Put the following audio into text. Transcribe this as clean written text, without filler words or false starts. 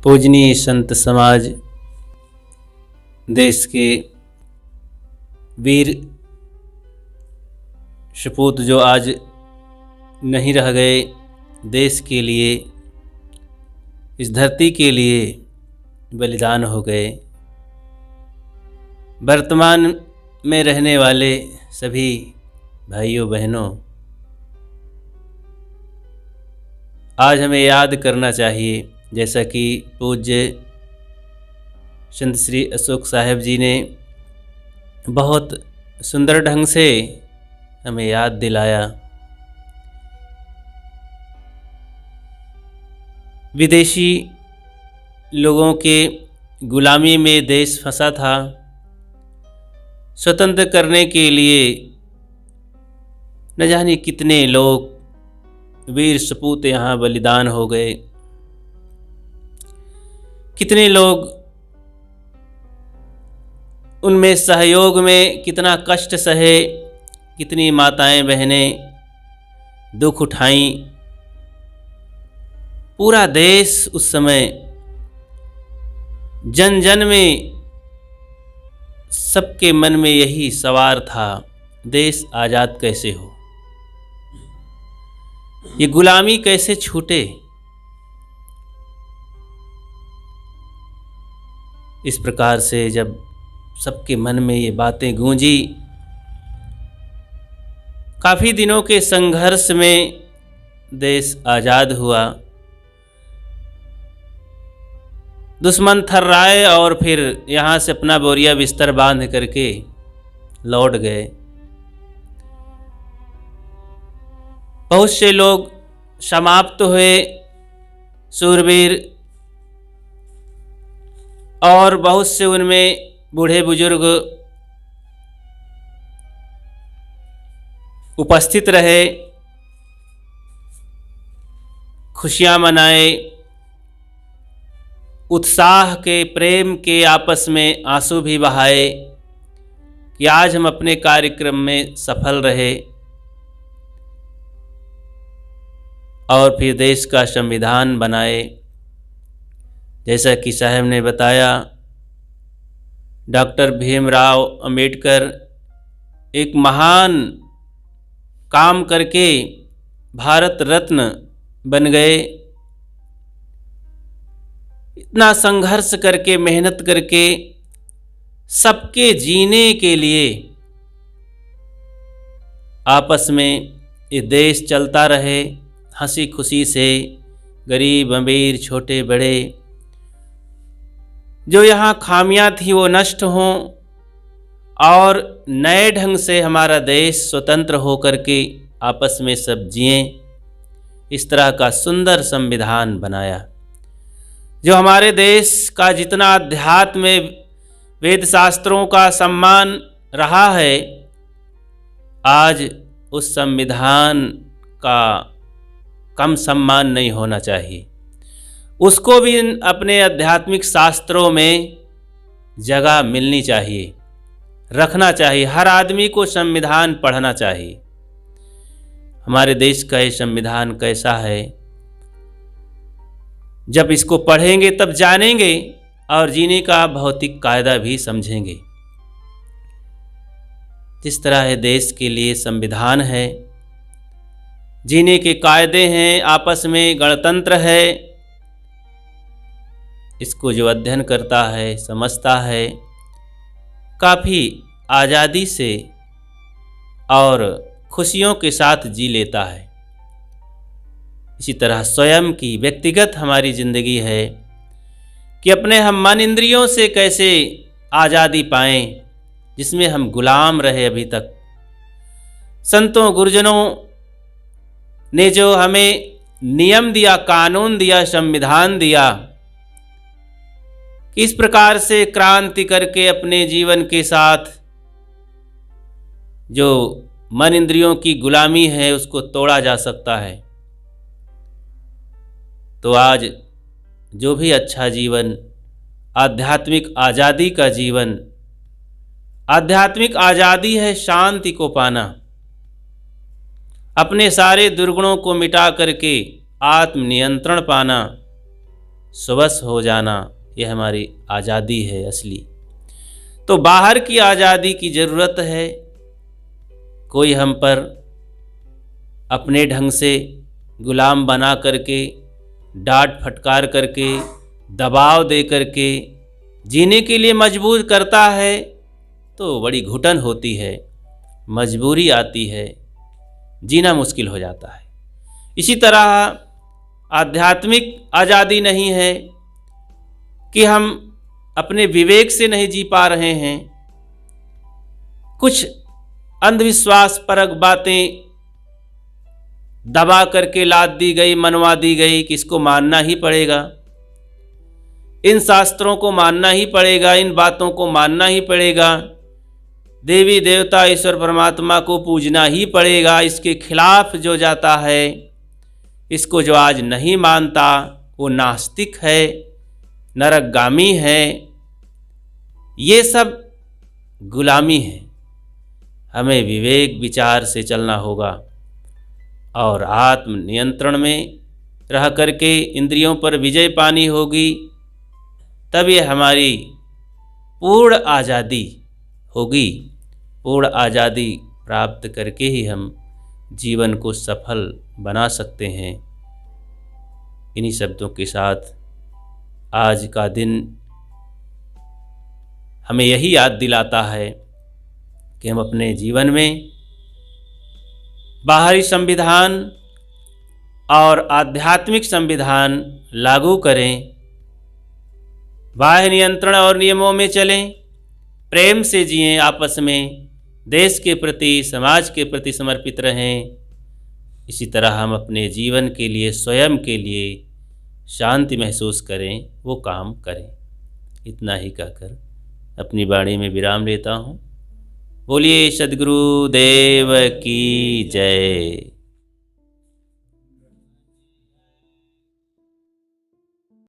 पूजनीय संत समाज, देश के वीर सपूत जो आज नहीं रह गए, देश के लिए, इस धरती के लिए बलिदान हो गए। वर्तमान में रहने वाले सभी भाइयों बहनों, आज हमें याद करना चाहिए, जैसा कि पूज्य संत श्री अशोक साहेब जी ने बहुत सुंदर ढंग से हमें याद दिलाया। विदेशी लोगों के गुलामी में देश फंसा था। स्वतंत्र करने के लिए न जाने कितने लोग वीर सपूत यहाँ बलिदान हो गए। कितने लोग उनमें सहयोग में कितना कष्ट सहे, कितनी माताएं बहनें दुख उठाईं। पूरा देश उस समय जन जन में, सबके मन में यही सवार था, देश आज़ाद कैसे हो, ये गुलामी कैसे छूटे। इस प्रकार से जब सबके मन में ये बातें गूंजी, काफ़ी दिनों के संघर्ष में देश आज़ाद हुआ। दुश्मन थर्राए और फिर यहाँ से अपना बोरिया बिस्तर बांध करके लौट गए। बहुत से लोग समाप्त हुए, शूरवीर, और बहुत से उनमें बूढ़े बुजुर्ग उपस्थित रहे, खुशियाँ मनाए, उत्साह के, प्रेम के आपस में आंसू भी बहाए कि आज हम अपने कार्यक्रम में सफल रहे। और फिर देश का संविधान बनाए। जैसा कि साहब ने बताया, डॉक्टर भीमराव अंबेडकर एक महान काम करके भारत रत्न बन गए। इतना संघर्ष करके, मेहनत करके, सबके जीने के लिए आपस में ये देश चलता रहे, हंसी खुशी से, गरीब अमीर, छोटे बड़े, जो यहाँ खामियां थी वो नष्ट हों और नए ढंग से हमारा देश स्वतंत्र हो करके आपस में सब जिएं। इस तरह का सुंदर संविधान बनाया, जो हमारे देश का जितना अध्यात्म में वेद शास्त्रों का सम्मान रहा है, आज उस संविधान का कम सम्मान नहीं होना चाहिए। उसको भी अपने आध्यात्मिक शास्त्रों में जगह मिलनी चाहिए, रखना चाहिए। हर आदमी को संविधान पढ़ना चाहिए। हमारे देश का ये संविधान कैसा है, जब इसको पढ़ेंगे तब जानेंगे और जीने का भौतिक कायदा भी समझेंगे। जिस तरह है देश के लिए संविधान है, जीने के कायदे हैं, आपस में गणतंत्र है, इसको जो अध्ययन करता है, समझता है, काफ़ी आज़ादी से और खुशियों के साथ जी लेता है। इसी तरह स्वयं की व्यक्तिगत हमारी ज़िंदगी है कि अपने हम मन इंद्रियों से कैसे आज़ादी पाएं, जिसमें हम गुलाम रहे अभी तक। संतों गुरुजनों ने जो हमें नियम दिया, कानून दिया, संविधान दिया, किस प्रकार से क्रांति करके अपने जीवन के साथ जो मन इंद्रियों की गुलामी है उसको तोड़ा जा सकता है। तो आज जो भी अच्छा जीवन, आध्यात्मिक आज़ादी का जीवन, आध्यात्मिक आज़ादी है शांति को पाना, अपने सारे दुर्गुणों को मिटा करके आत्मनियंत्रण पाना, स्वश हो जाना, यह हमारी आज़ादी है असली। तो बाहर की आज़ादी की ज़रूरत है, कोई हम पर अपने ढंग से गुलाम बना करके, डांट फटकार करके, दबाव दे करके जीने के लिए मजबूर करता है तो बड़ी घुटन होती है, मजबूरी आती है, जीना मुश्किल हो जाता है। इसी तरह आध्यात्मिक आज़ादी नहीं है कि हम अपने विवेक से नहीं जी पा रहे हैं, कुछ अंधविश्वास परक बातें दबा करके लाद दी गई, मनवा दी गई कि इसको मानना ही पड़ेगा, इन शास्त्रों को मानना ही पड़ेगा, इन बातों को मानना ही पड़ेगा, देवी देवता ईश्वर परमात्मा को पूजना ही पड़ेगा। इसके खिलाफ जो जाता है, इसको जो आज नहीं मानता वो नास्तिक है, नरकगामी है। ये सब गुलामी है। हमें विवेक विचार से चलना होगा और आत्म नियंत्रण में रह करके इंद्रियों पर विजय पानी होगी, तब ये हमारी पूर्ण आज़ादी होगी। पूर्ण आज़ादी प्राप्त करके ही हम जीवन को सफल बना सकते हैं। इन्हीं शब्दों के साथ आज का दिन हमें यही याद दिलाता है कि हम अपने जीवन में बाहरी संविधान और आध्यात्मिक संविधान लागू करें, बाह्य नियंत्रण और नियमों में चलें, प्रेम से जिएं, आपस में देश के प्रति, समाज के प्रति समर्पित रहें। इसी तरह हम अपने जीवन के लिए, स्वयं के लिए शांति महसूस करें, वो काम करें। इतना ही कहकर अपनी वाणी में विराम लेता हूँ। बोलिए सद्गुरु देव की जय।